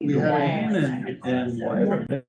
We had and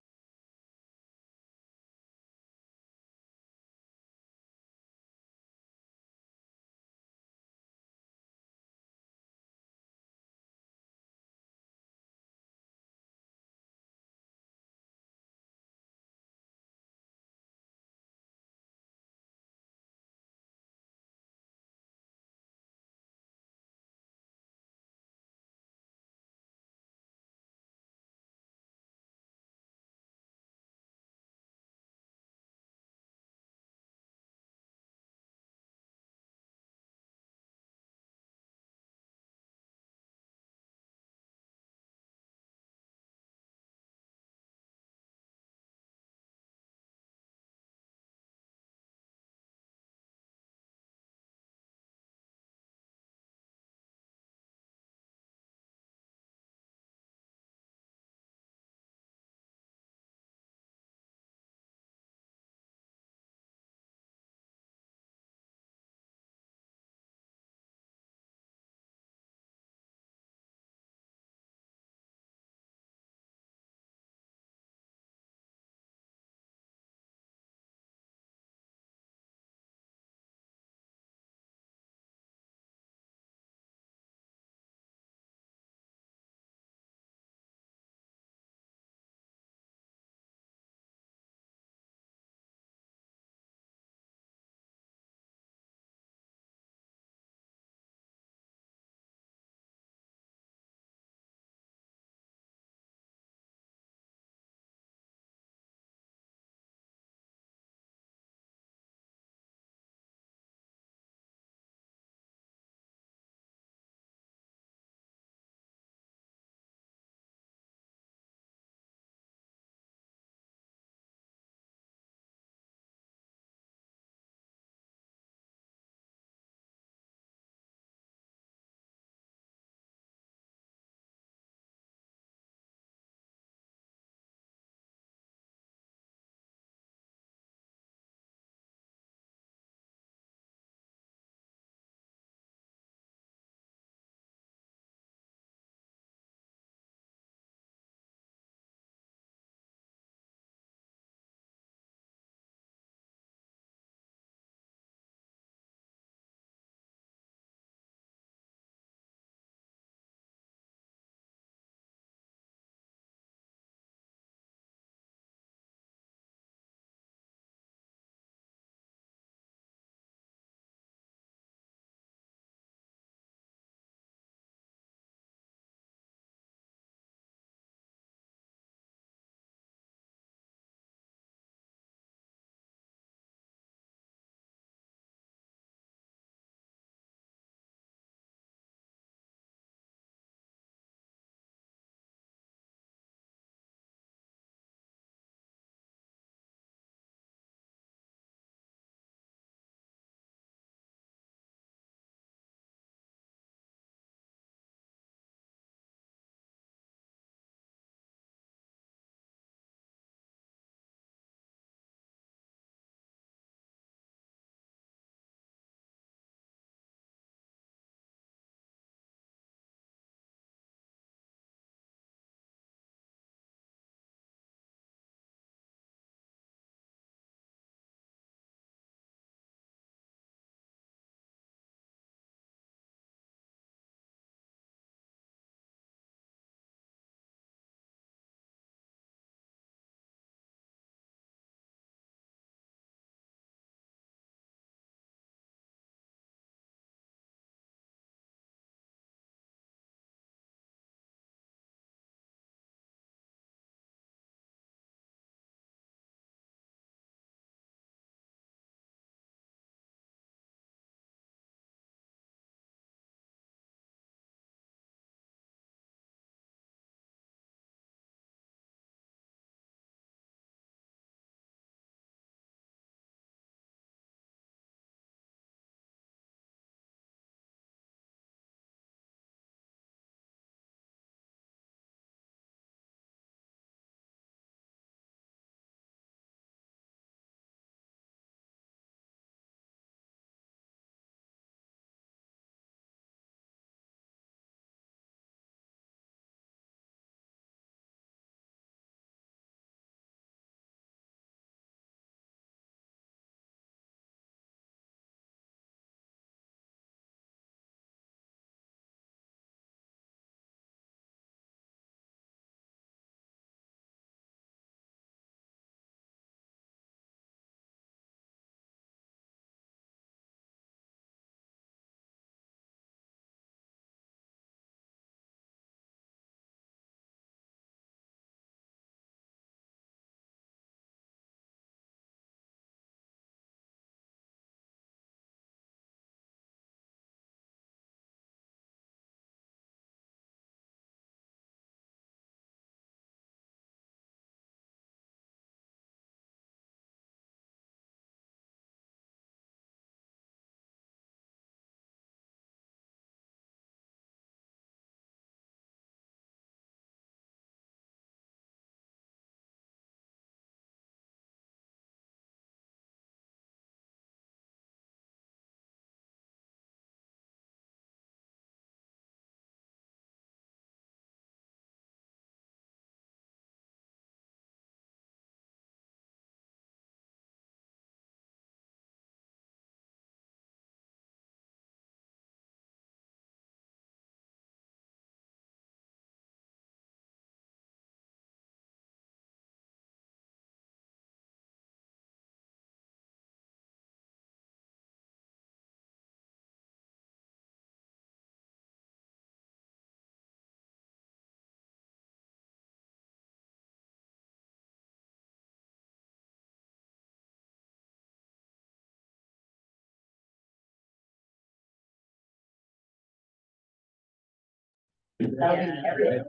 Everybody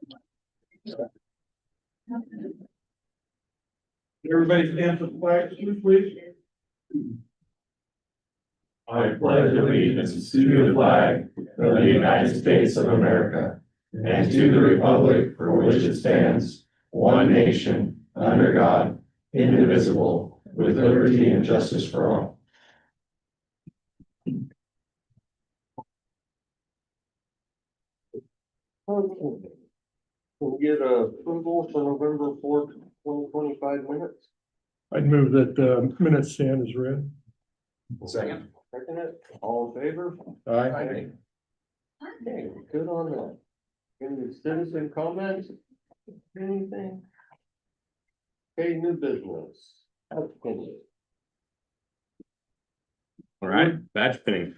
stand for the flag, please. I pledge allegiance to the flag of the United States of America and to the republic for which it stands, one nation, under God, indivisible, with liberty and justice for all. Okay. We'll get approval for November 4th, 2025 minutes. I'd move that minutes stand as read. Second. Second it, all in favor? Aye. Okay, good on that. Any citizen comments? Anything? Okay, new business. Applicant. All right, badge pinning.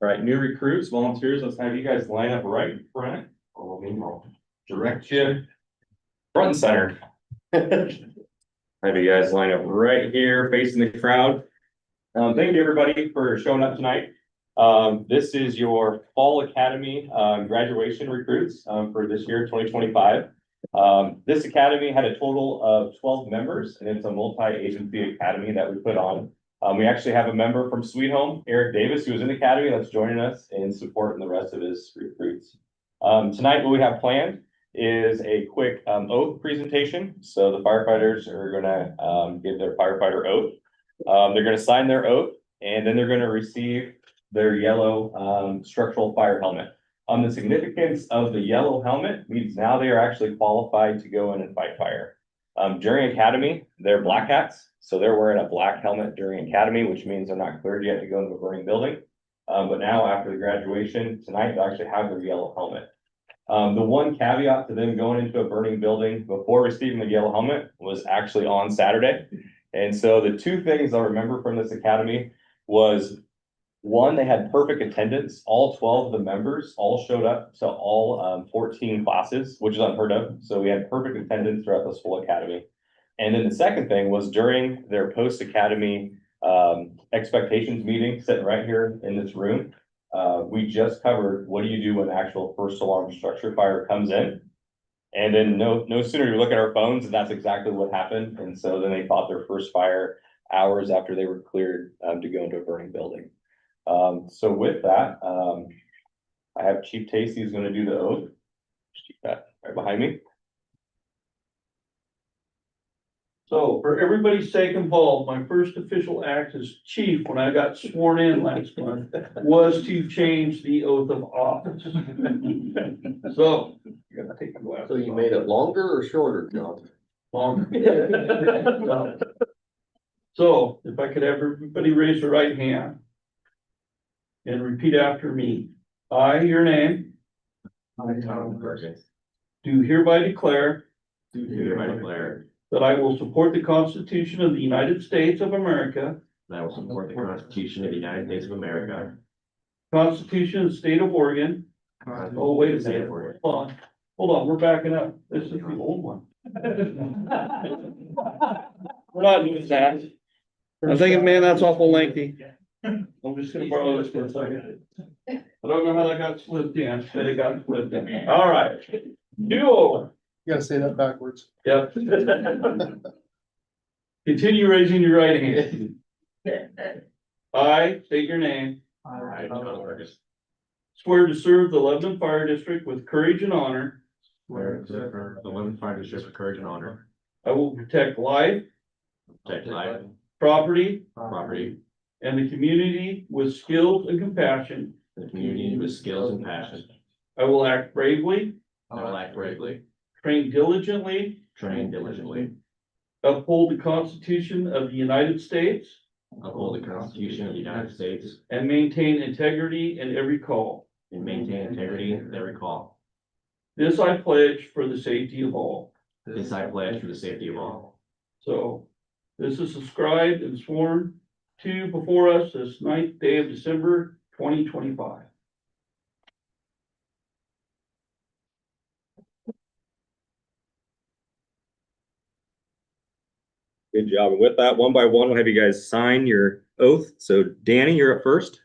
All right, new recruits, volunteers, let's have you guys line up right in front. I'll direct you front and center. Have you guys line up right here facing the crowd. Thank you everybody for showing up tonight. This is your Fall Academy graduation recruits for this year, 2025. This academy had a total of 12 members, and it's a multi-agency academy that we put on. We actually have a member from Sweet Home, Eric Davis, who is in the academy, that's joining us and supporting the rest of his recruits. Tonight, what we have planned is a quick oath presentation. So the firefighters are gonna give their firefighter oath. They're gonna sign their oath, and then they're gonna receive their yellow structural fire helmet. The significance of the yellow helmet means now they are actually qualified to go in and fight fire. During academy, they're black hats, so they're wearing a black helmet during academy, which means they're not cleared yet to go into a burning building. But now after the graduation tonight, they'll actually have their yellow helmet. The one caveat to them going into a burning building before receiving the yellow helmet was actually on Saturday. And so the two things I remember from this academy was, one, they had perfect attendance. All 12 of the members all showed up to all 14 classes, which is unheard of. So we had perfect attendance throughout this whole academy. And then the second thing was during their post-academy expectations meeting, sitting right here in this room, we just covered what do you do when the actual first alarm structure fire comes in. And then no sooner do we look at our phones, and that's exactly what happened. And so then they fought their first fire hours after they were cleared to go into a burning building. So with that, I have Chief Tacey is going to do the oath. Just keep that right behind me. So for everybody's sake involved, my first official act as chief when I got sworn in last month was to change the oath of office. So you gotta take my glasses So you off. made it longer or shorter, John? Longer. So if I could have everybody raise their right hand and repeat after me. I, your name, I, Tom Burgess, do hereby declare do hereby declare that I will support the Constitution of the United States of America, that I will support the Constitution of the United States of America. Constitution of the State of Oregon. Oh, wait a State minute, of Oregon. hold on, we're backing up. This is the old one. We're not doing that. I'm thinking, man, that's awful lengthy. I'm just gonna borrow this for a second. I don't know how that got slipped in, but it got slipped in. All right. Do over. You gotta say that backwards. Yep. Continue raising your right hand. I state your name. I, Tom Burgess, Swear to serve the Lebanon Fire District with courage and honor. swear to serve the Lebanon Fire District with courage and honor, I will protect life, protect life, property, property, and the community with skills and compassion. the community with skills and passion. I will act bravely, I will act bravely, train diligently, train diligently, uphold the Constitution of the United States, uphold the Constitution of the United States, and maintain integrity in every call. and maintain integrity in every call. This I pledge for the safety of all. This I pledge for the safety of all. So this is subscribed and sworn to before us this 9th day of December, 2025. Good job. And with that, one by one, we'll have you guys sign your oath. So Danny, you're up first.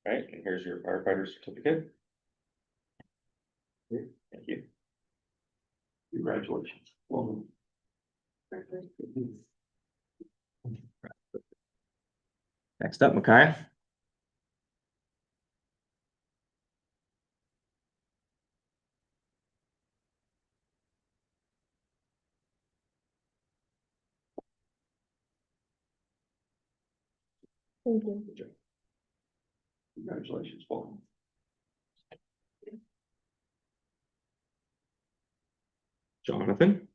Right, and here's your firefighter certificate. Thank you. Congratulations. Well, Next up, Micaiah. Thank you. congratulations, welcome. Jonathan.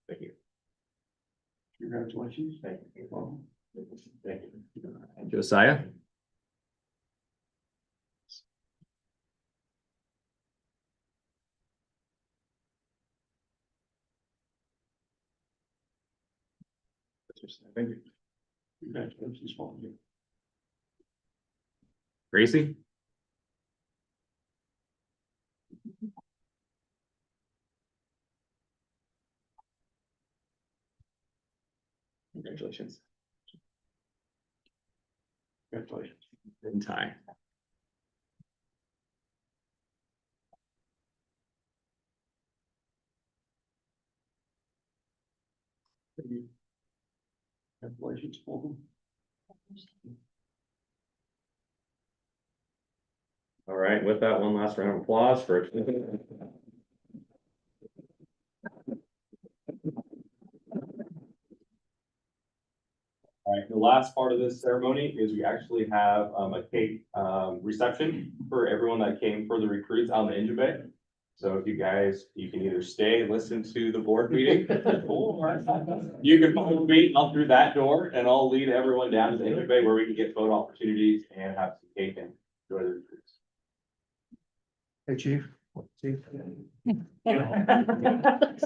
Thank you. Congratulations. Thank you. Welcome. Thank you. Josiah. Thank you. Congratulations, welcome. Gracie. Congratulations. Congratulations. And Ty. Congratulations, welcome. All right, with that, one last round of applause for. All right, the last part of this ceremony is we actually have a cake reception for everyone that came for the recruits out in the engine bay. So if you guys, you can either stay and listen to the board meeting, or you can follow me out through that door and I'll lead everyone down to the engine bay where we can get photo opportunities and have some cake and enjoy the recruits. Hey, chief. Chief.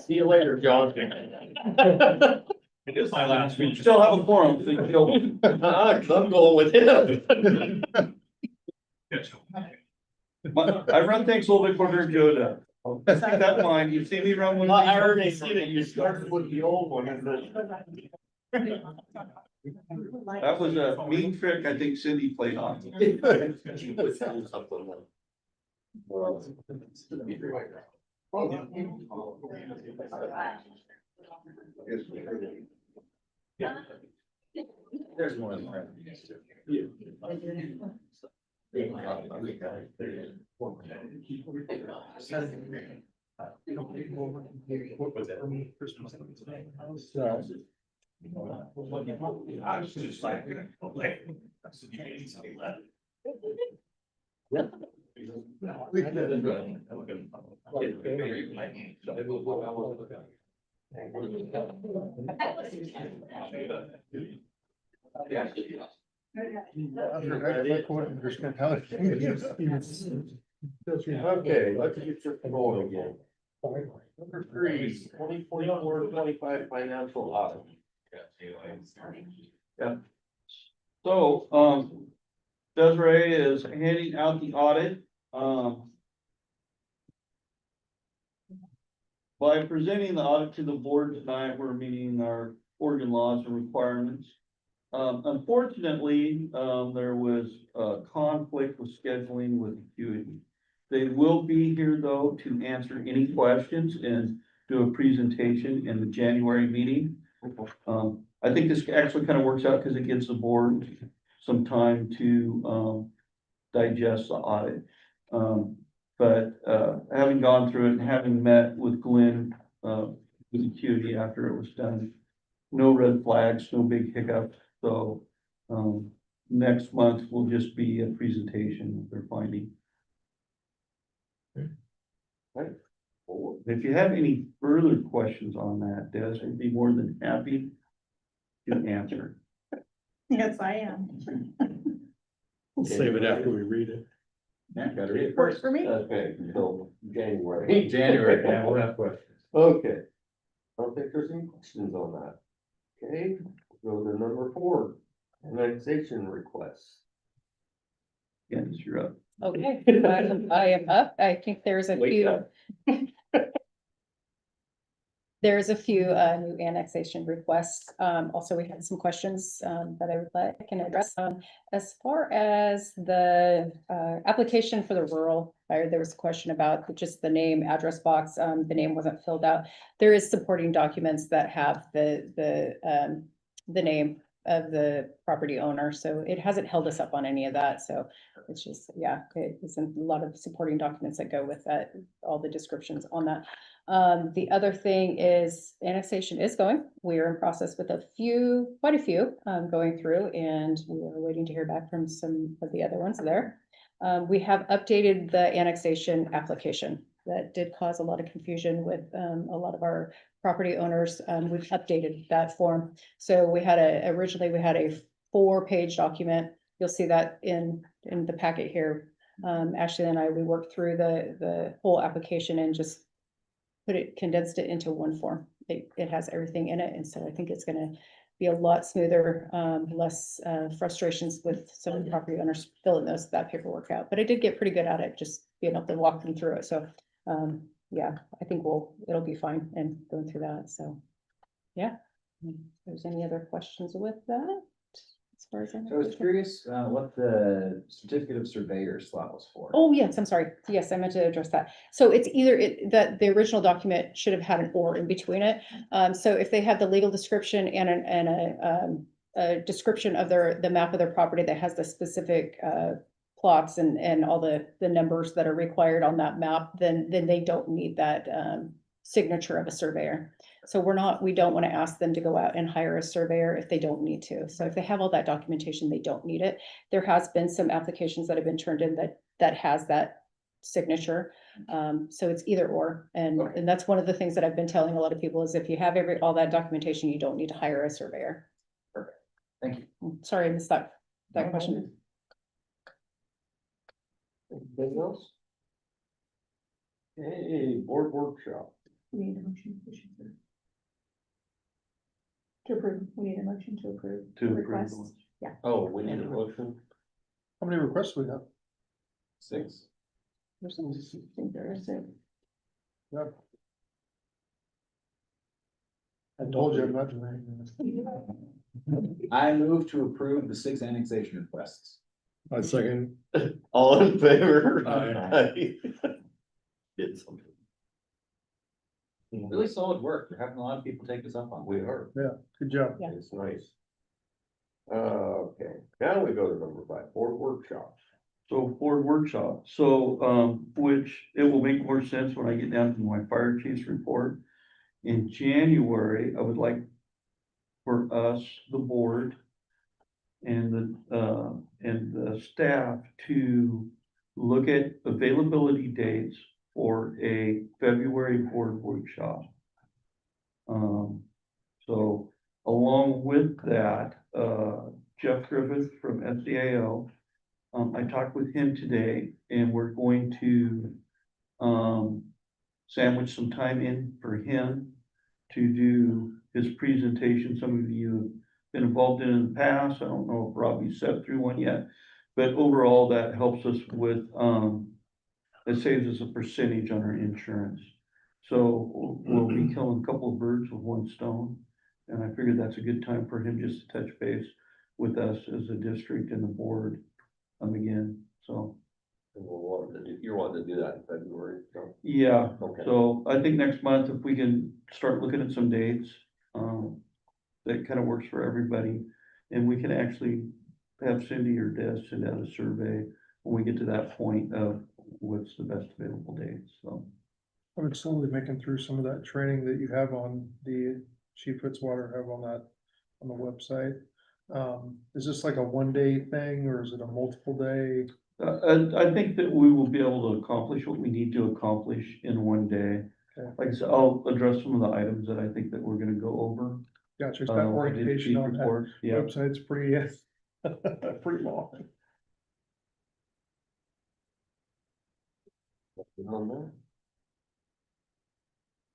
See you later, John. It is my last week. Still have a forum, so you can go. I'm going with him. I run things a little bit quicker than Joe does. Just keep that in mind, you see me run one. Well, I already see that you started with the old one, and then. That was a mean trick I think Cindy played on. There's more than one. Okay, let's get your going again. Number 3, 2024-25 financial audit. So, Desiree is handing out the audit, by presenting the audit to the board tonight, we're meeting our Oregon laws and requirements. Unfortunately, there was a conflict with scheduling with Acuity. They will be here though to answer any questions and do a presentation in the January meeting. I think this actually kind of works out because it gives the board some time to, digest the audit. But having gone through it and having met with Glenn, with Acuity after it was done, no red flags, no big hiccups. So, next month will just be a presentation of their finding. Right. If you have any further questions on that, Des would be more than happy to answer. Yes, I am. We'll save it after we read it. Gotta read it Works first. for me. Okay, until January. January, yeah, we'll have questions. Okay. I don't think there's any questions on that. Okay, go to number 4, annexation requests. Yes, you're up. Okay, I am up. I think there's a Wake few. up. There's a few new annexation requests. Also, we had some questions that I would like can address. As far as the application for the rural fire, there was a question about just the name, address box. The name wasn't filled out. There is supporting documents that have the name of the property owner, so it hasn't held us up on any of that. So it's just, yeah, it's a lot of supporting documents that go with that, all the descriptions on that. The other thing is annexation is going. We are in process with quite a few, going through, and we are waiting to hear back from some of the other ones there. We have updated the annexation application. That did cause a lot of confusion with, a lot of our property owners. We've updated that form. So originally we had a 4-page document. You'll see that in the packet here. Ashley and we worked through the whole application and just condensed it into one form. It has everything in it, and so I think it's gonna be a lot smoother, less frustrations with some of the property owners filling that paperwork out. But I did get pretty good at it, just being able to walk them through it. So yeah, I think it'll be fine and going through that. So yeah. If there's any other questions with that? As far as So I was curious, what the certificate of surveyor slot was for. Oh, yes, I'm sorry. Yes, I meant to address that. So it's either that the original document should have had an or in between it. So if they have the legal description and a description of the map of their property that has the specific plots and all the numbers that are required on that map, then they don't need that signature of a surveyor. So we don't want to ask them to go out and hire a surveyor if they don't need to. So if they have all that documentation, they don't need it. There has been some applications that have been turned in that has that signature. So it's either or, and that's one of the things that I've been telling a lot of people is if you have all that documentation, you don't need to hire a surveyor. Perfect. Thank you. Sorry, I missed that question. Anything else? Hey, board workshop. We need a motion to approve. We need a motion to approve. To approve the requests. ones. Oh, we need a motion. How many requests we have? 6. I think there is a. Yeah. I told you I'm not doing anything. I move to approve the 6 annexation requests. I second. All in favor? Aye. Did something. Really solid work. We're having a lot of people take us up on. We are. Good job. Yeah. It's nice. Okay, now we go to number 5, board workshops. So board workshop, which it will make more sense when I get down to my fire chief's report. In January, I would like for us, the board, and the staff to look at availability dates for a February board workshop. So along with that, Jeff Griffith from SDAO, I talked with him today, and we're going to sandwich some time in for him to do his presentation. Some of you have been involved in the past. I don't know if Robbie's set through one yet, but overall that helps us with, it saves us a percentage on our insurance. So we'll be killing a couple of birds with one stone. And I figured that's a good time for him just to touch base with us as a district and the board again, so. You're wanting to do that in February, so. Yeah, Okay. so I think next month, if we can start looking at some dates, that kind of works for everybody. And we can actually have Cindy or Des send out a survey when we get to that point of what's the best available dates, so. I'm slowly making through some of that training that you have on the Chief Fitzwater have on the website. Is this like a 1-day thing or is it a multiple day? I think that we will be able to accomplish what we need to accomplish in one day. Okay. Like I said, I'll address some of the items that I think that we're gonna go over. Gotcha, that I did orientation chief on that report, yeah. website's pretty, pretty long. Nothing on that.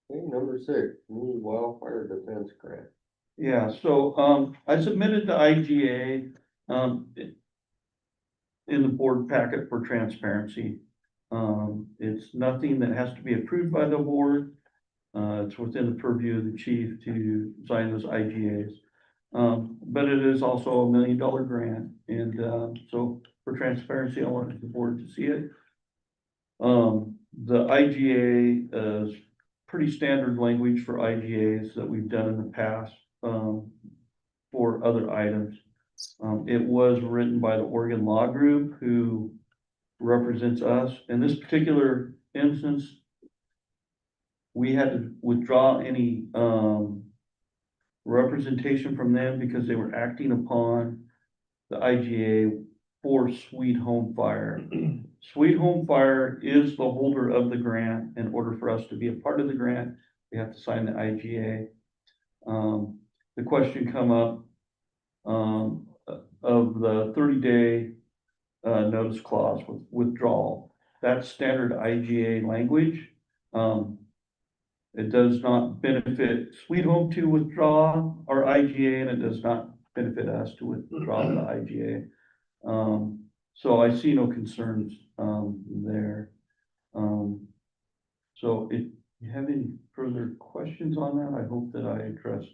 Okay, number 6, new wildfire defense grant. Yeah, so, I submitted to IGA, in the board packet for transparency. It's nothing that has to be approved by the board. It's within the purview of the chief to sign those IGAs. But it is also $1 million grant, and, so for transparency, I wanted the board to see it. The IGA is pretty standard language for IGAs that we've done in the past, for other items. It was written by the Oregon Law Group, who represents us. In this particular instance, we had to withdraw any, representation from them because they were acting upon the IGA for Sweet Home Fire. Sweet Home Fire is the holder of the grant. In order for us to be a part of the grant, we have to sign the IGA. The question come up, of the 30-day notice clause with withdrawal. That's standard IGA language. It does not benefit Sweet Home to withdraw our IGA, and it does not benefit us to withdraw the IGA. So I see no concerns there. So if you have any further questions on that, I hope that I addressed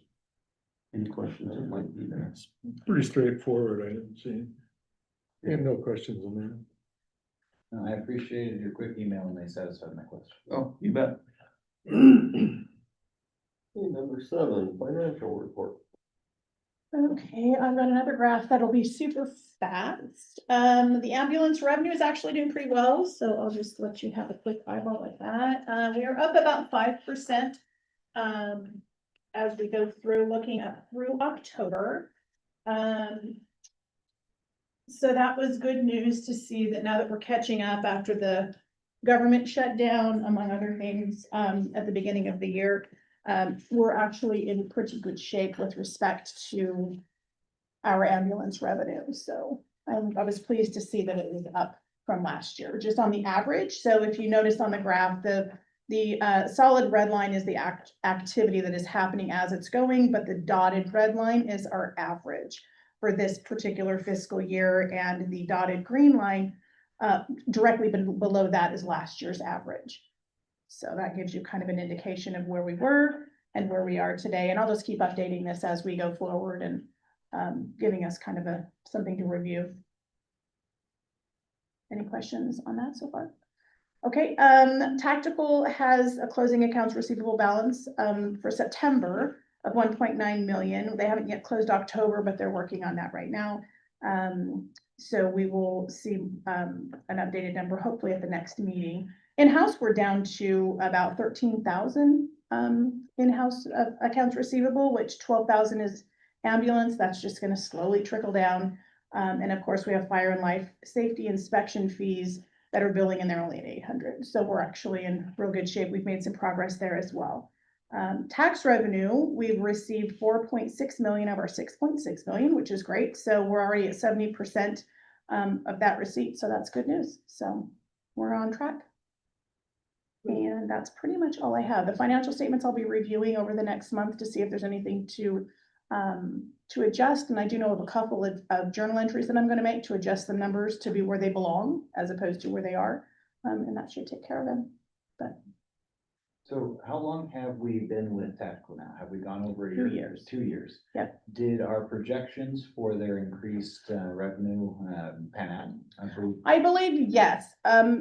any questions that might be there. Pretty straightforward, I didn't see. And no questions on that. No, I appreciated your quick email and they satisfied my question. Oh, you bet. Okay, number 7, financial report. Okay, I've got another graph that'll be super fast. The ambulance revenue is actually doing pretty well, so I'll just let you have a quick eyeball at that. We are up about 5%. As we go through looking at through October. So that was good news to see that now that we're catching up after the government shutdown, among other things, at the beginning of the year. We're actually in pretty good shape with respect to our ambulance revenue. So I was pleased to see that it was up from last year, just on the average. So if you notice on the graph, the solid red line is the activity that is happening as it's going, but the dotted red line is our average for this particular fiscal year, and the dotted green line directly below that is last year's average. So that gives you kind of an indication of where we were and where we are today. And I'll just keep updating this as we go forward and giving us kind of something to review. Any questions on that so far? Okay, Tactical has a closing accounts receivable balance for September of 1.9 million. They haven't yet closed October, but they're working on that right now. So we will see an updated number hopefully at the next meeting. In-house, we're down to about 13,000 in-house accounts receivable, which 12,000 is ambulance. That's just going to slowly trickle down. And of course, we have fire and life safety inspection fees that are billing, and they're only at 800. So we're actually in real good shape. We've made some progress there as well. Tax revenue, we've received 4.6 million of our 6.6 million, which is great. So we're already at 70% of that receipt. So that's good news. So we're on track. And that's pretty much all I have. The financial statements I'll be reviewing over the next month to see if there's anything to adjust. And I do know of a couple of journal entries that I'm going to make to adjust the numbers to be where they belong as opposed to where they are. And that should take care of them. But So how long have we been with Tactical now? Have we gone over a 2 year? years. 2 years. Yep. Did our projections for their increased revenue pan out? I believe yes.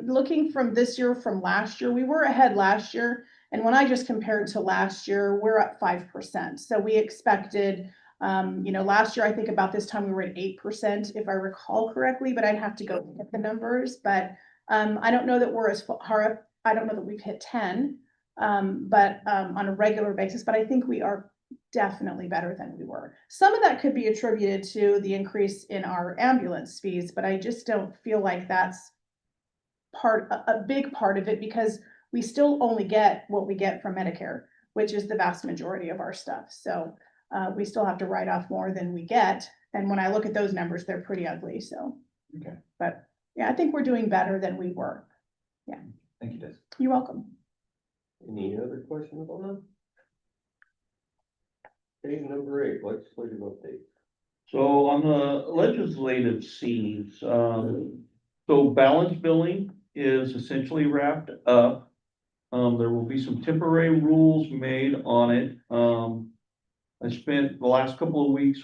Looking from this year from last year, we were ahead last year. And when I just compared to last year, we're up 5%. So we expected, last year, I think about this time we were at 8%, if I recall correctly, but I'd have to go get the numbers. But I don't know that we're as far up. I don't know that we've hit 10, but on a regular basis, but I think we are definitely better than we were. Some of that could be attributed to the increase in our ambulance fees, but I just don't feel like that's a big part of it, because we still only get what we get from Medicare, which is the vast majority of our stuff. So we still have to write off more than we get. And when I look at those numbers, they're pretty ugly. So, Okay. But yeah, I think we're doing better than we were. Yeah. Thank you, Des. You're welcome. Any other questions on that? Okay, number 8, legislative update. So on the legislative scenes, so balance billing is essentially wrapped up. There will be some temporary rules made on it. I spent the last couple of weeks,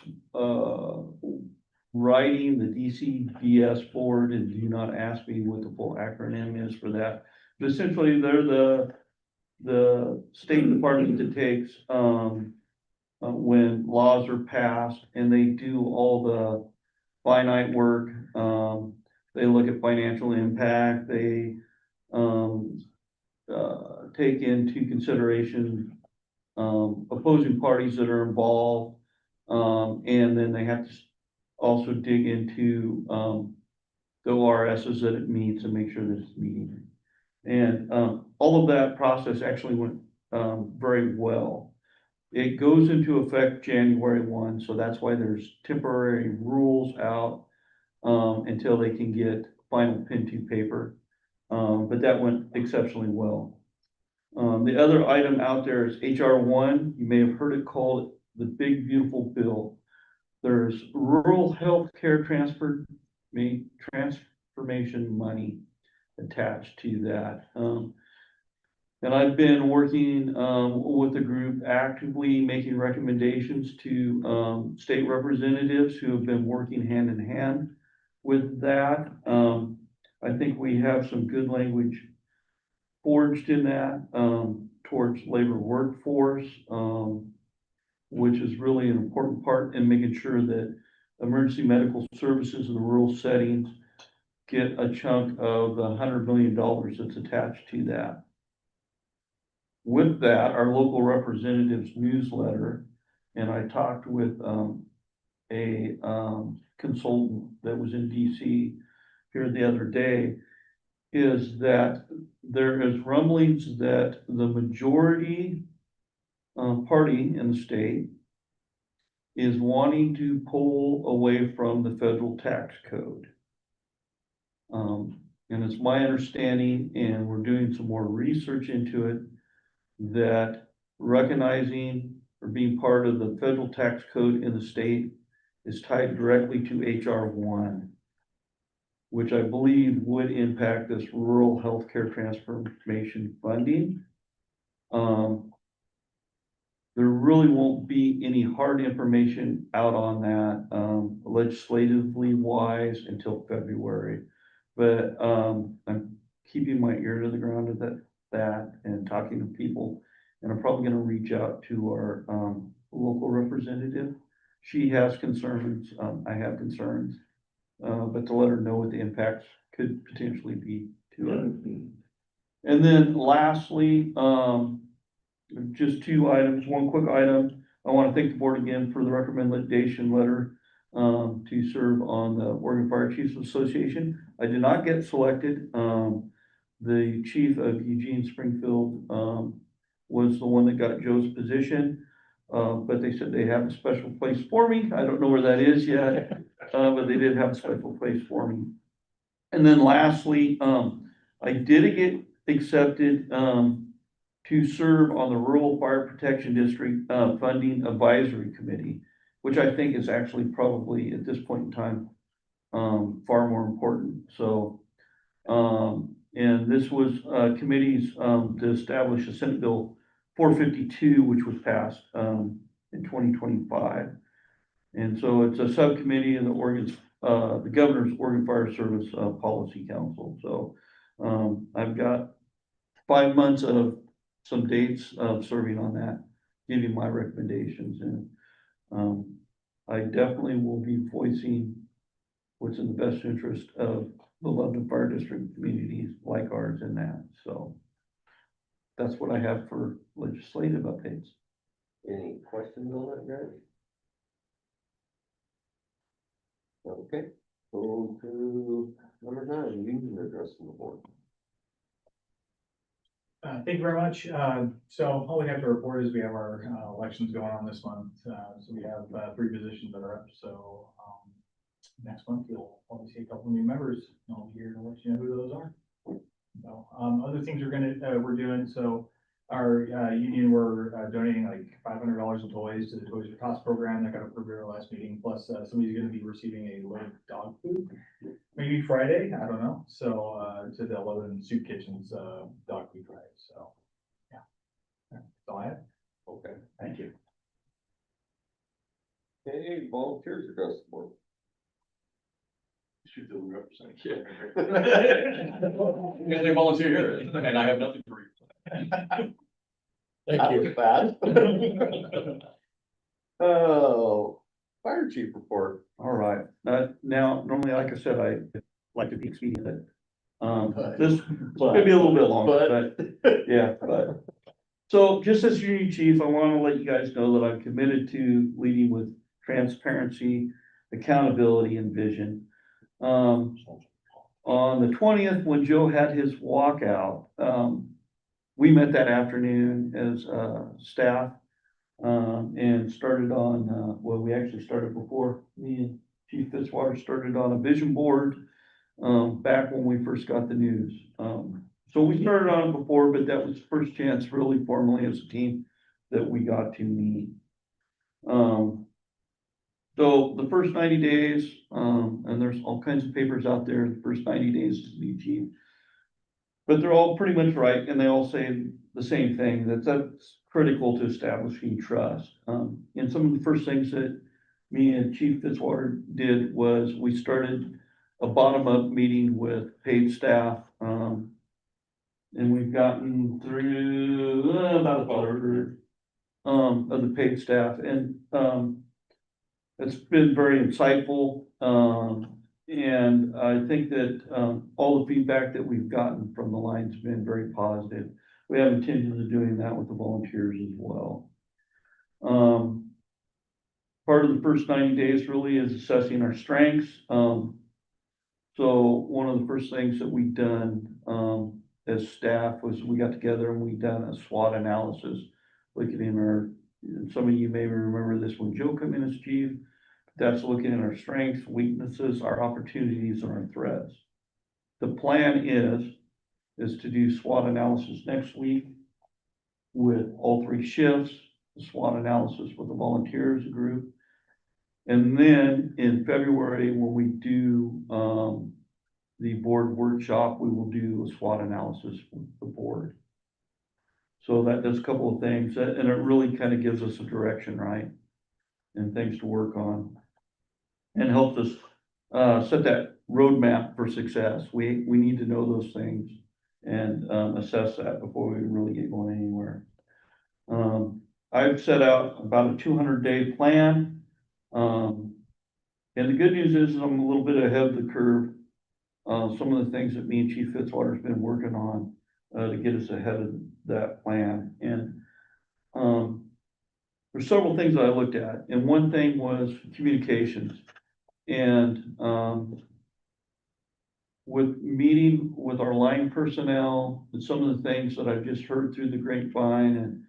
writing the DCBS board, and do not ask me what the full acronym is for that. But essentially, they're the state department that takes, when laws are passed, and they do all the finite work. They look at financial impact, they, take into consideration, opposing parties that are involved. And then they have to also dig into, the ORSs that it meets and make sure that it's meeting. And, all of that process actually went, very well. It goes into effect January 1, so that's why there's temporary rules out, until they can get final pen to paper. But that went exceptionally well. The other item out there is HR 1. You may have heard it called the Big Beautiful Bill. There's rural health care transformation money attached to that. And I've been working, with the group, actively making recommendations to, state representatives who have been working hand in hand with that. I think we have some good language forged in that, towards labor workforce, which is really an important part in making sure that emergency medical services in the rural settings get a chunk of the $100 million that's attached to that. With that, our local representatives newsletter, and I talked with, a, consultant that was in DC here the other day, is that there is rumblings that the majority, party in the state is wanting to pull away from the federal tax code. And it's my understanding, and we're doing some more research into it, that recognizing or being part of the federal tax code in the state is tied directly to HR 1, which I believe would impact this rural healthcare transformation funding. There really won't be any hard information out on that, legislatively wise, until February. But, I'm keeping my ear to the ground at that and talking to people. And I'm probably gonna reach out to our, local representative. She has concerns, I have concerns, but to let her know what the impacts could potentially be to it. And then lastly, just two items, one quick item. I want to thank the board again for the recommendation letter, to serve on the Oregon Fire Chiefs Association. I did not get selected. The chief of Eugene Springfield, was the one that got Joe's position. But they said they have a special place for me. I don't know where that is yet, but they did have a special place for me. And then lastly, I did get accepted, to serve on the Rural Fire Protection District, Funding Advisory Committee, which I think is actually probably at this point in time, far more important. So, and this was, committees, to establish a Senate Bill 452, which was passed, in 2025. And so it's a subcommittee in the governor's Oregon Fire Service, Policy Council. So, I've got 5 months of some dates of serving on that, giving my recommendations, and, I definitely will be voicing what's in the best interest of the Lebanon Fire District communities like ours in that. So that's what I have for legislative updates. Any questions on that, Greg? Okay, go to number 9, union address from the board. Thank you very much. So all we have to report is we have our elections going on this month. So we have 3 positions that are up. So next month you'll probably see a couple new members. I'll be here to let you know who those are. So other things we're doing. So our union, we're donating like $500 of toys to the Toys for Tots program that got approved at our last meeting. Plus somebody's going to be receiving a load of dog food, maybe Friday, I don't know. So to the Lebanon Soup Kitchen's dog food drive. So volunteers address the board? Should feel represented. Because they volunteer here, and I have nothing to read. That was bad. Oh, fire chief report. All right, now, normally, like I said, I like to be expedient. This could be a little bit long, but, yeah, but. So just as your new chief, I want to let you guys know that I'm committed to leading with transparency, accountability, and vision. On the 20th, when Joe had his walkout, we met that afternoon as, staff. And started on, well, we actually started before me and Chief Fitzwater started on a vision board, back when we first got the news. So we started on it before, but that was the first chance really formally as a team that we got to meet. So the first 90 days, and there's all kinds of papers out there, the first 90 days as the chief. But they're all pretty much right, and they all say the same thing, that's critical to establishing trust. And some of the first things that me and Chief Fitzwater did was we started a bottom-up meeting with paid staff. And we've gotten through about a third of the paid staff, and it's been very insightful. And I think that all the feedback that we've gotten from the line's been very positive. We have intentions of doing that with the volunteers as well. Part of the first 90 days really is assessing our strengths. So one of the first things that we've done as staff was we got together and we done a SWOT analysis, looking in our, some of you may remember this when Joe came in as chief. That's looking at our strengths, weaknesses, our opportunities, and our threats. The plan is to do SWOT analysis next week with all 3 shifts, the SWOT analysis with the volunteers group. And then in February, when we do the board workshop, we will do a SWOT analysis with the board. So that does a couple of things, and it really kind of gives us a direction, right? And things to work on. And helps us set that roadmap for success. We need to know those things and assess that before we really get going anywhere. I've set out about a 200-day plan. And the good news is I'm a little bit ahead of the curve. Some of the things that me and Chief Fitzwater's been working on to get us ahead of that plan. And there's several things that I looked at, and one thing was communications. And with meeting with our line personnel and some of the things that I've just heard through the grapevine, and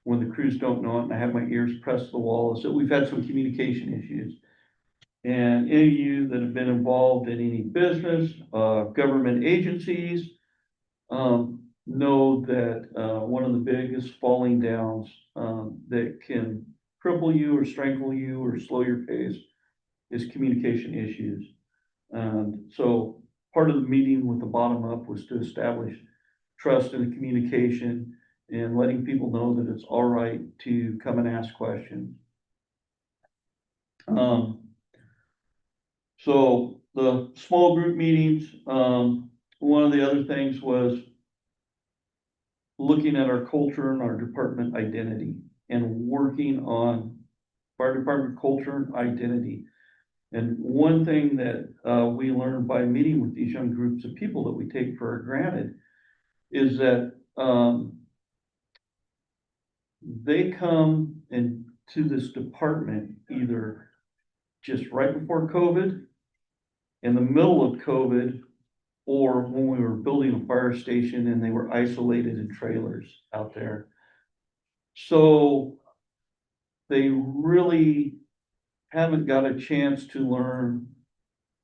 when the crews don't know it and I have my ears pressed to the wall, is that we've had some communication issues. And any of you that have been involved in any business, government agencies, know that one of the biggest falling downs that can cripple you or strangle you or slow your pace is communication issues. And so part of the meeting with the bottom up was to establish trust in the communication and letting people know that it's all right to come and ask questions. So the small group meetings, one of the other things was looking at our culture and our department identity and working on fire department culture and identity. And one thing that we learned by meeting with these young groups of people that we take for granted is that they come into this department either just right before COVID, in the middle of COVID, or when we were building a fire station and they were isolated in trailers out there. So they really haven't got a chance to learn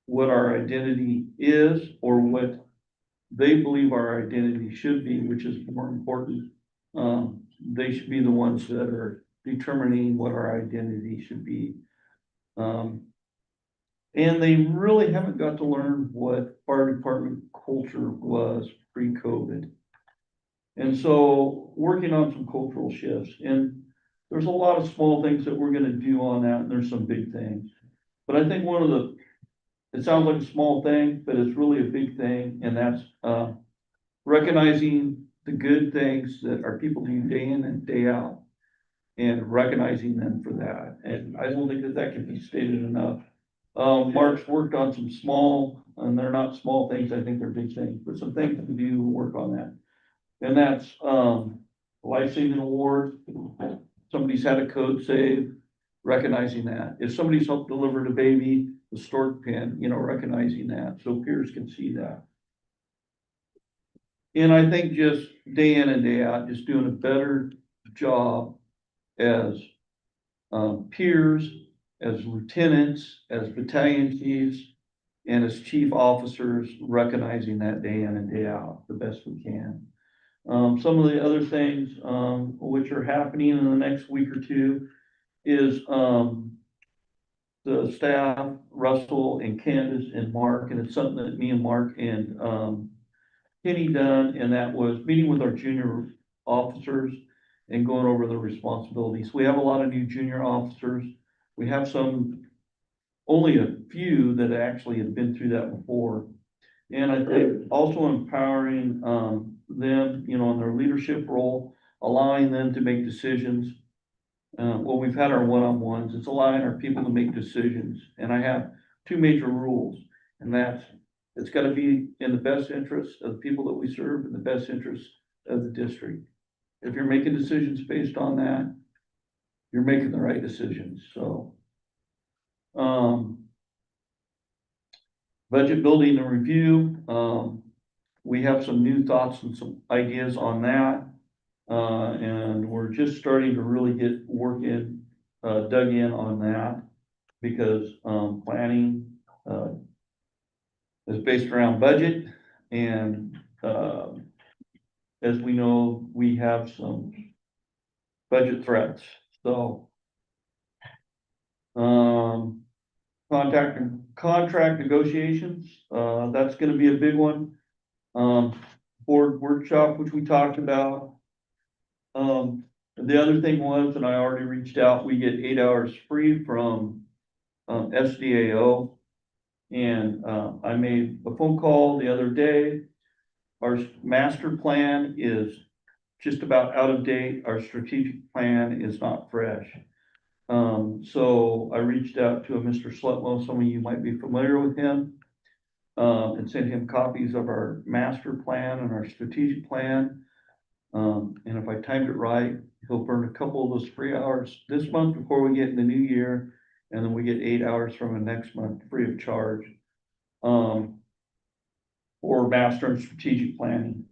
what our identity is or what they believe our identity should be, which is more important. They should be the ones that are determining what our identity should be. And they really haven't got to learn what fire department culture was pre-COVID. And so working on some cultural shifts. And there's a lot of small things that we're gonna do on that, and there's some big things. But I think it sounds like a small thing, but it's really a big thing, and that's, recognizing the good things that our people do day in and day out. And recognizing them for that, and I don't think that that can be stated enough. Mark's worked on some small, and they're not small things, I think they're big things, but some things to do, work on that. And that's, life-saving award, somebody's had a code save, recognizing that. If somebody's helped deliver a baby, the stork pen, recognizing that, so peers can see that. And I think just day in and day out, just doing a better job as peers, as lieutenants, as battalion chiefs, and as chief officers, recognizing that day in and day out the best we can. Some of the other things, which are happening in the next week or two is, the staff, Russell and Candace and Mark, and it's something that me and Mark and, Kenny done, and that was meeting with our junior officers and going over the responsibilities. We have a lot of new junior officers. We have only a few that actually have been through that before. And I think also empowering, them, in their leadership role, allowing them to make decisions. Well, we've had our one-on-ones, it's allowing our people to make decisions. And I have two major rules, and that's, it's gotta be in the best interest of the people that we serve, and the best interest of the district. If you're making decisions based on that, you're making the right decisions, so. Budget building and review, we have some new thoughts and some ideas on that. And we're just starting to really get dug in on that, because, planning, is based around budget, and, as we know, we have some budget threats, so. Contract negotiations, that's gonna be a big one. Board workshop, which we talked about. The other thing was, and I already reached out, we get 8 hours free from, SDAO. And, I made a phone call the other day. Our master plan is just about out of date. Our strategic plan is not fresh. So I reached out to a Mr. Slutmo, some of you might be familiar with him, and sent him copies of our master plan and our strategic plan. And if I timed it right, he'll burn a couple of those free hours this month before we get in the new year. And then we get 8 hours from him next month, free of charge. For master and strategic planning.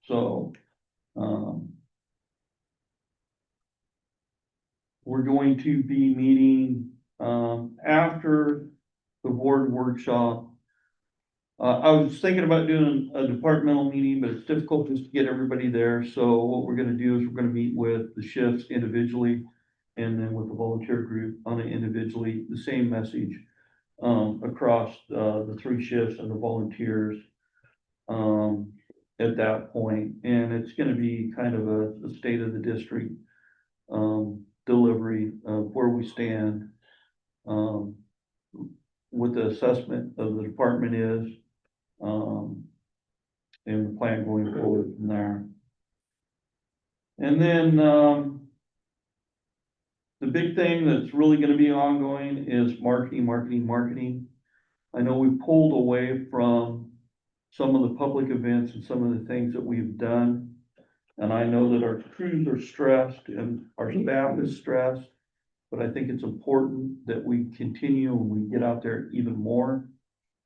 So, we're going to be meeting, after the board workshop. I was thinking about doing a departmental meeting, but it's difficult just to get everybody there. So what we're gonna do is we're gonna meet with the shifts individually, and then with the volunteer group on it individually, the same message, across, the 3 shifts and the volunteers, at that point. And it's gonna be kind of a state of the district, delivery of where we stand, what the assessment of the department is, and the plan going forward from there. And then, the big thing that's really gonna be ongoing is marketing. I know we pulled away from some of the public events and some of the things that we've done. And I know that our crews are stressed and our staff is stressed, but I think it's important that we continue and we get out there even more.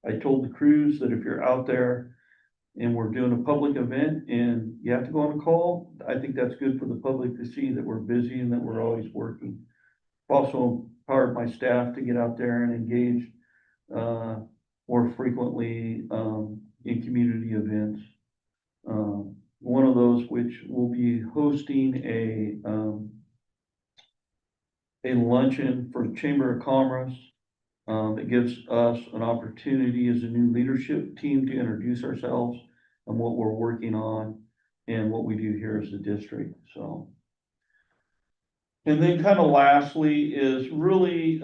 I told the crews that if you're out there and we're doing a public event and you have to go on a call, I think that's good for the public to see that we're busy and that we're always working. Also empowered my staff to get out there and engage, more frequently, in community events. One of those which will be hosting a luncheon for Chamber of Commerce. That gives us an opportunity as a new leadership team to introduce ourselves and what we're working on and what we do here as a district, so. And then kind of lastly is really,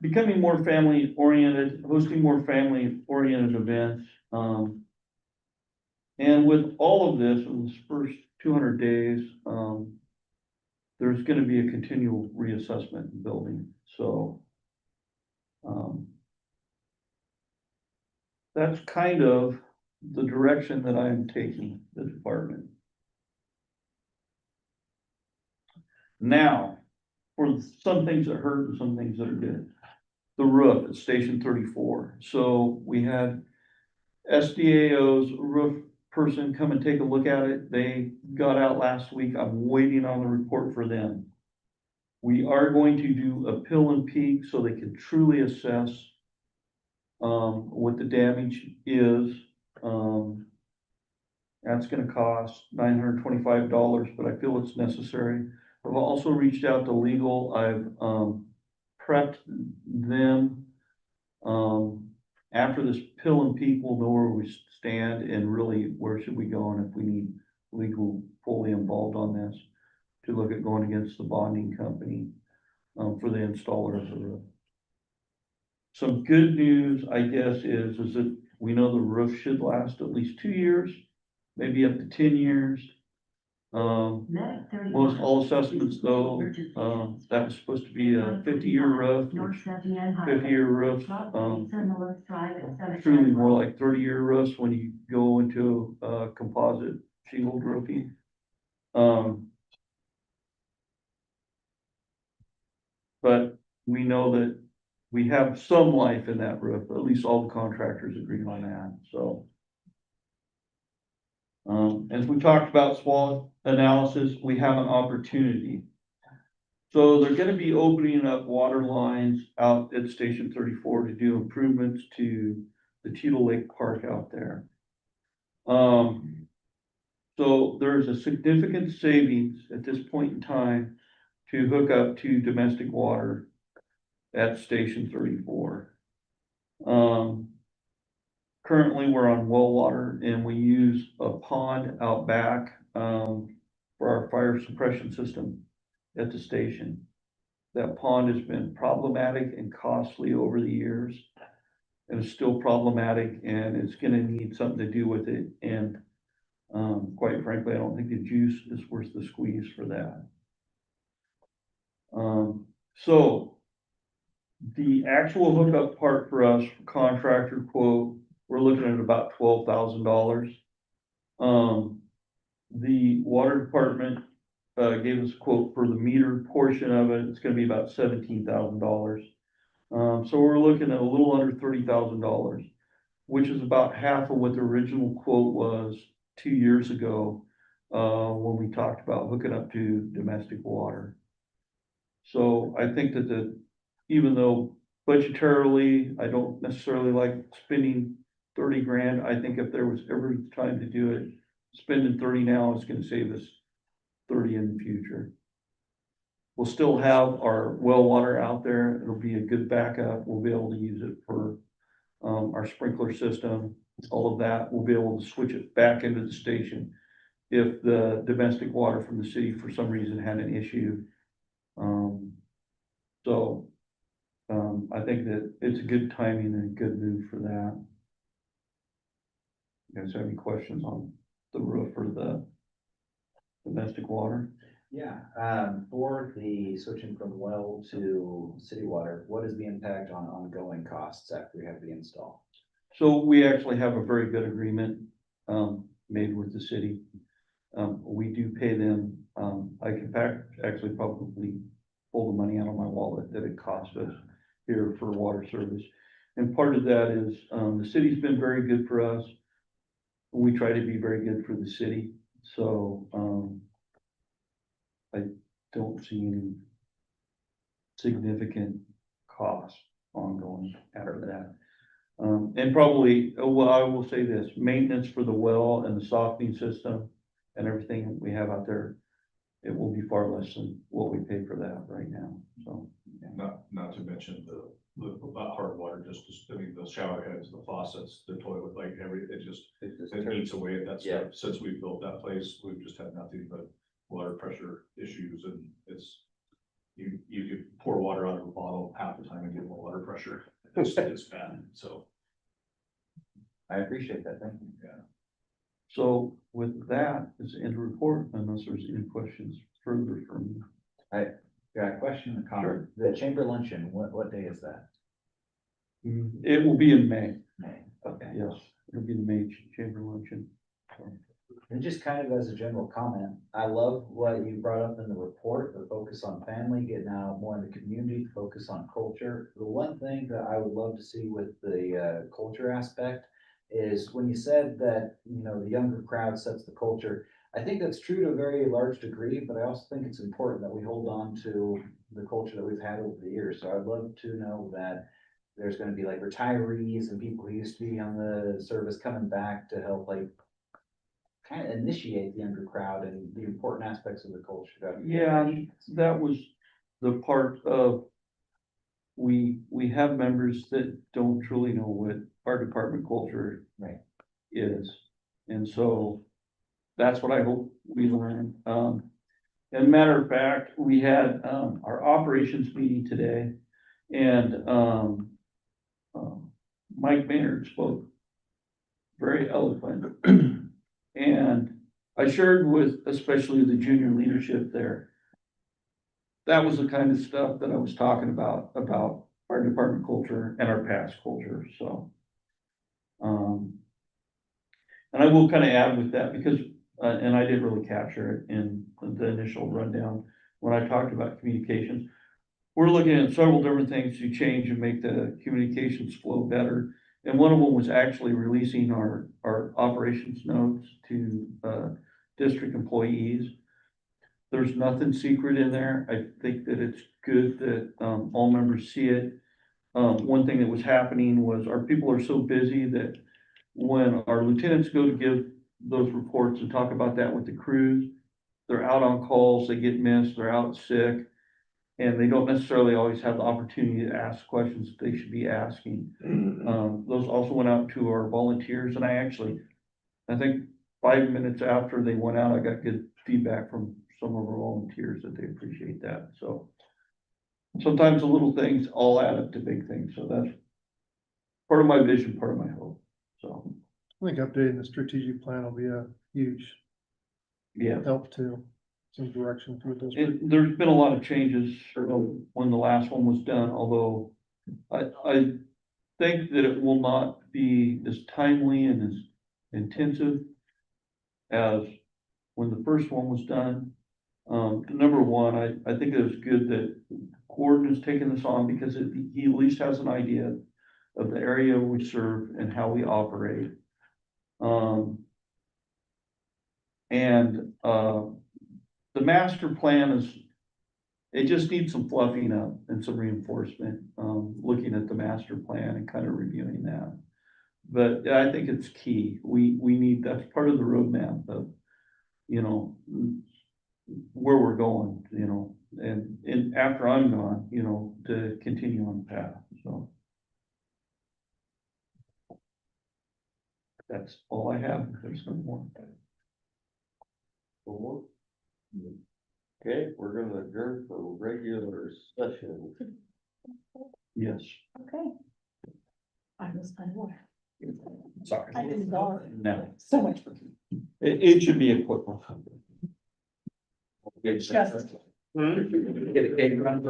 becoming more family oriented, hosting more family oriented events. And with all of this, in this first 200 days, there's gonna be a continual reassessment in building, so. That's kind of the direction that I'm taking the department. Now, for some things that hurt and some things that are good. The roof at Station 34. So we had SDAO's roof person come and take a look at it. They got out last week. I'm waiting on the report for them. We are going to do a pill and peak so they can truly assess what the damage is. That's gonna cost $925, but I feel it's necessary. I've also reached out to legal. I've prepped them. After this pill and peak, we'll know where we stand and really where should we go, and if we need legal fully involved on this to look at going against the bonding company for the installer of the roof. Some good news, I guess, is that we know the roof should last at least 2 years, maybe up to 10 years. Most all assessments though, that was supposed to be a 50-year roof, 50-year roofs, truly more like 30-year roofs when you go into composite shingled roofing. But we know that we have some life in that roof, at least all the contractors agree on that, so. As we talked about SWOT analysis, we have an opportunity. So they're gonna be opening up water lines out at Station 34 to do improvements to the Tito Lake Park out there. So there's a significant savings at this point in time to hook up to domestic water at Station 34. Currently, we're on well water and we use a pond out back for our fire suppression system at the station. That pond has been problematic and costly over the years. And it's still problematic and it's gonna need something to do with it. And quite frankly, I don't think the juice is worth the squeeze for that. So the actual hookup part for us, contractor quote, we're looking at about $12,000. The water department gave us a quote for the meter portion of it. It's gonna be about $17,000. So we're looking at a little under $30,000, which is about half of what the original quote was 2 years ago, when we talked about hooking up to domestic water. So I think that even though budgetarily, I don't necessarily like spending 30 grand, I think if there was ever time to do it, spending 30 now is gonna save us 30 in the future. We'll still have our well water out there. It'll be a good backup. We'll be able to use it for our sprinkler system, all of that. We'll be able to switch it back into the station if the domestic water from the city for some reason had an issue. I think that it's a good timing and a good move for that. You guys have any questions on the roof or the domestic water? Yeah, for the switching from well to city water, what is the impact on ongoing costs after we have the install? So we actually have a very good agreement made with the city. We do pay them. I can actually probably pull the money out of my wallet that it cost us here for water service. And part of that is the city's been very good for us. We try to be very good for the city. So I don't see any significant cost ongoing after that. And probably, well, I will say this, maintenance for the well and the softening system and everything we have out there, it will be far less than what we pay for that right now, so. Not to mention the hard water, I mean, the shower heads, the faucets, the toilet, it eats away at that stuff. Yeah. Since we built that place, we've just had nothing but water pressure issues, and it's, you could pour water out of a bottle half the time and get more water pressure. It's bad, so. I appreciate that, thank you. So with that, it's end of report unless there's any questions further from you. Got a question or comment? The chamber luncheon, what day is that? It will be in May. May, okay. Yes, it'll be the May chamber luncheon. And just kind of as a general comment, I love what you brought up in the report, the focus on family, getting out more in the community, focus on culture. The one thing that I would love to see with the culture aspect is when you said that, you know, the younger crowd sets the culture. I think that's true to a very large degree, but I also think it's important that we hold on to the culture that we've had over the years. So I'd love to know that there's gonna be like retirees and people who used to be on the service coming back to help like kind of initiate the younger crowd and the important aspects of the culture. Yeah, that was the part of, we have members that don't truly know what our department culture Right. is. And so that's what I hope we learn. As a matter of fact, we had, our operations meeting today, and, Mike Maynard spoke very eloquent. And I shared with especially the junior leadership there. That was the kind of stuff that I was talking about our department culture and our past culture, so. And I will kind of add with that because, and I didn't really capture it in the initial rundown when I talked about communications. We're looking at several different things to change and make the communications flow better. And one of them was actually releasing our operations notes to, district employees. There's nothing secret in there. I think that it's good that, all members see it. One thing that was happening was our people are so busy that when our lieutenants go to give those reports and talk about that with the crews, they're out on calls, they get missed, they're out sick. And they don't necessarily always have the opportunity to ask questions that they should be asking. Those also went out to our volunteers, and I think 5 minutes after they went out, I got good feedback from some of our volunteers that they appreciate that, so. Sometimes the little things all add up to big things, so that's part of my vision, part of my hope, so, I think updating the strategic plan will be a huge yeah. help to some direction for the district. There's been a lot of changes from when the last one was done, although I think that it will not be as timely and as intensive as when the first one was done. Number one, I think it was good that Gordon has taken this on because he at least has an idea of the area we serve and how we operate. The master plan it just needs some fluffing up and some reinforcement, looking at the master plan and kind of reviewing that. But I think it's key. We need, that's part of the roadmap of, you know, where we're going, you know, and after I'm gone, you know, to continue on the path, so. That's all I have. There's no more. One more? Okay, we're gonna adjourn for regular session. Yes. Okay. I was unaware. Sorry. I didn't know. No, So much. it should be a quick one. Just. Get a cake run.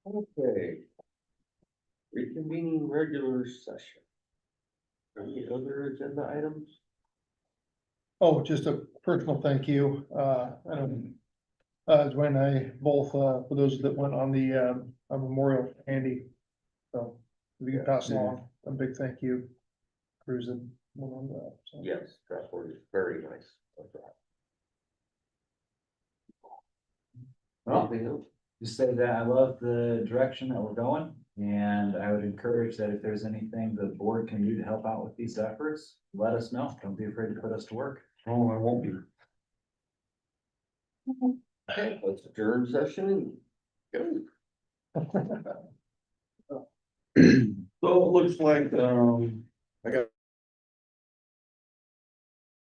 Okay. Reconvening regular session. Any other agenda items? Oh, just a personal thank you, I don't. Dwayne and I both, for those that went on the, memorial for Andy. So, if you can pass along a big thank you. Cruising, went on that, so. Yes, that word is very nice. That's right. Well, Anything else? just say that I love the direction that we're going, and I would encourage that if there's anything the board can do to help out with these efforts, let us know. Don't be afraid to put us to work. Oh, I won't be. Okay, let's adjourn session and go. So it looks like, I got